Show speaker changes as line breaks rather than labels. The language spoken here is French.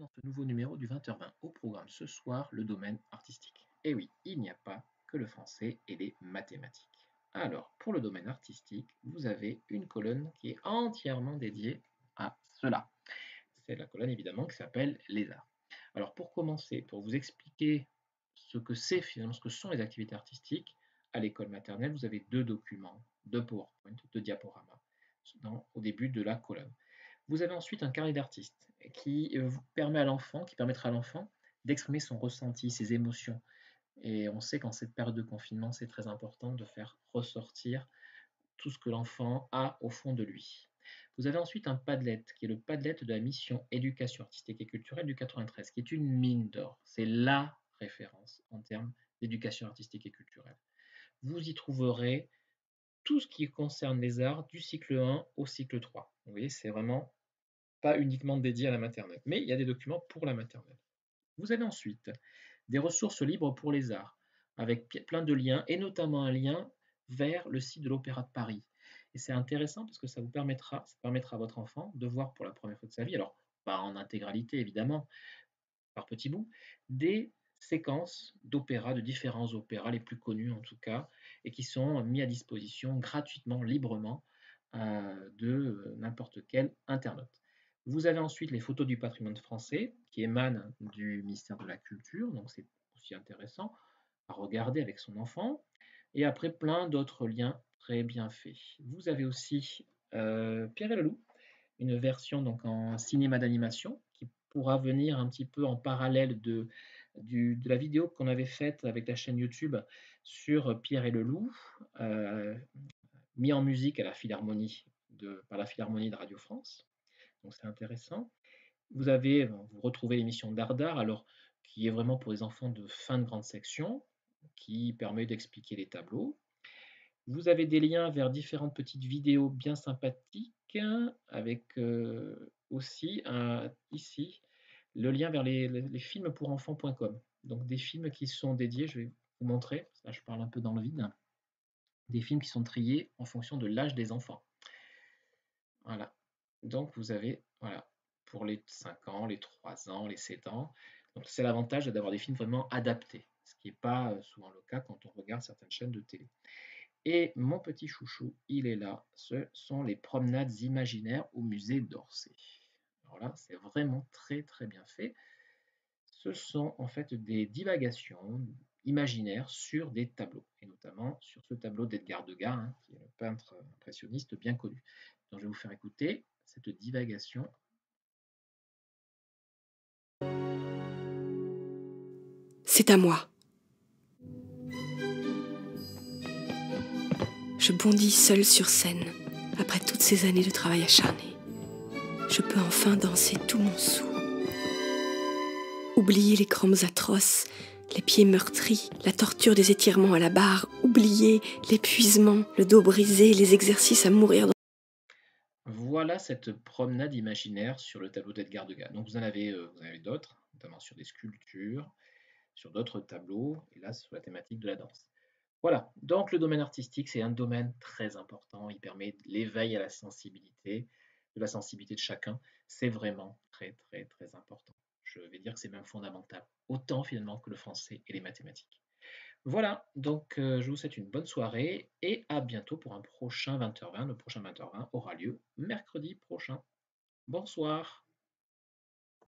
Dans ce nouveau numéro du 20h20 au programme ce soir, le domaine artistique. Et oui, il n'y a pas que le français et les mathématiques. Alors, pour le domaine artistique, vous avez une colonne qui est entièrement dédiée à cela. C'est la colonne évidemment qui s'appelle les arts. Alors, pour commencer, pour vous expliquer ce que c'est finalement, ce que sont les activités artistiques, à l'école maternelle, vous avez deux documents, deux PowerPoint, deux diaporamas au début de la colonne. Vous avez ensuite un carnet d'artiste qui vous permet à l'enfant, qui permettra à l'enfant d'exprimer son ressenti, ses émotions. Et on sait qu'en cette période de confinement, c'est très important de faire ressortir tout ce que l'enfant a au fond de lui. Vous avez ensuite un Padlet, qui est le Padlet de la mission éducation artistique et culturelle du 93, qui est une mine d'or. C'est la référence en termes d'éducation artistique et culturelle. Vous y trouverez tout ce qui concerne les arts du cycle 1 au cycle 3. Vous voyez, c'est vraiment pas uniquement dédié à la maternelle, mais il y a des documents pour la maternelle. Vous avez ensuite des ressources libres pour les arts, avec plein de liens, et notamment un lien vers le site de l'Opéra de Paris. Et c'est intéressant parce que ça permettra à votre enfant de voir pour la première fois de sa vie, alors pas en intégralité évidemment, par petits bouts, des séquences d'opéras, de différents opéras, les plus connus en tout cas, et qui sont mis à disposition gratuitement, librement, de n'importe quel internaute. Vous avez ensuite les photos du patrimoine français qui émanent du ministère de la Culture, donc c'est aussi intéressant à regarder avec son enfant. Et après, plein d'autres liens très bien faits. Vous avez aussi Pierre et le Loup, une version donc en cinéma d'animation qui pourra venir un petit peu en parallèle de la vidéo qu'on avait faite avec la chaîne YouTube sur Pierre et le Loup, mis en musique à la Philharmonie par la Philharmonie de Radio France. Donc c'est intéressant. Vous retrouvez l'émission Dardar, alors qui est vraiment pour les enfants de fin de grande section, qui permet d'expliquer les tableaux. Vous avez des liens vers différentes petites vidéos bien sympathiques, avec aussi ici le lien vers les films pour enfants.com. Donc des films qui sont dédiés, je vais vous montrer, là je parle un peu dans le vide, des films qui sont triés en fonction de l'âge des enfants. Voilà. Donc vous avez, voilà, pour les 5 ans, les 3 ans, les 7 ans. Donc c'est l'avantage d'avoir des films vraiment adaptés, ce qui n'est pas souvent le cas quand on regarde certaines chaînes de télé. Et mon petit chouchou, il est là. Ce sont les promenades imaginaires au musée d'Orsay. Alors là, c'est vraiment très très bien fait. Ce sont en fait des divagations imaginaires sur des tableaux, et notamment sur ce tableau d'Edgar Degas, qui est un peintre impressionniste bien connu. Donc je vais vous faire écouter cette divagation.
C'est à moi. Je bondis seule sur scène, après toutes ces années de travail acharné. Je peux enfin danser tout mon sou. Oublier les crampes atroces, les pieds meurtris, la torture des étirements à la barre, oublier l'épuisement, le dos brisé, les exercices à mourir.
Voilà cette promenade imaginaire sur le tableau d'Edgar Degas. Donc vous en avez d'autres, notamment sur des sculptures, sur d'autres tableaux, et là sur la thématique de la danse. Voilà, donc le domaine artistique, c'est un domaine très important, il permet l'éveil à la sensibilité, de la sensibilité de chacun, c'est vraiment très très très important. Je vais dire que c'est même fondamental, autant finalement que le français et les mathématiques. Voilà, donc je vous souhaite une bonne soirée et à bientôt pour un prochain 20h20. Le prochain 20h20 aura lieu mercredi prochain. Bonsoir.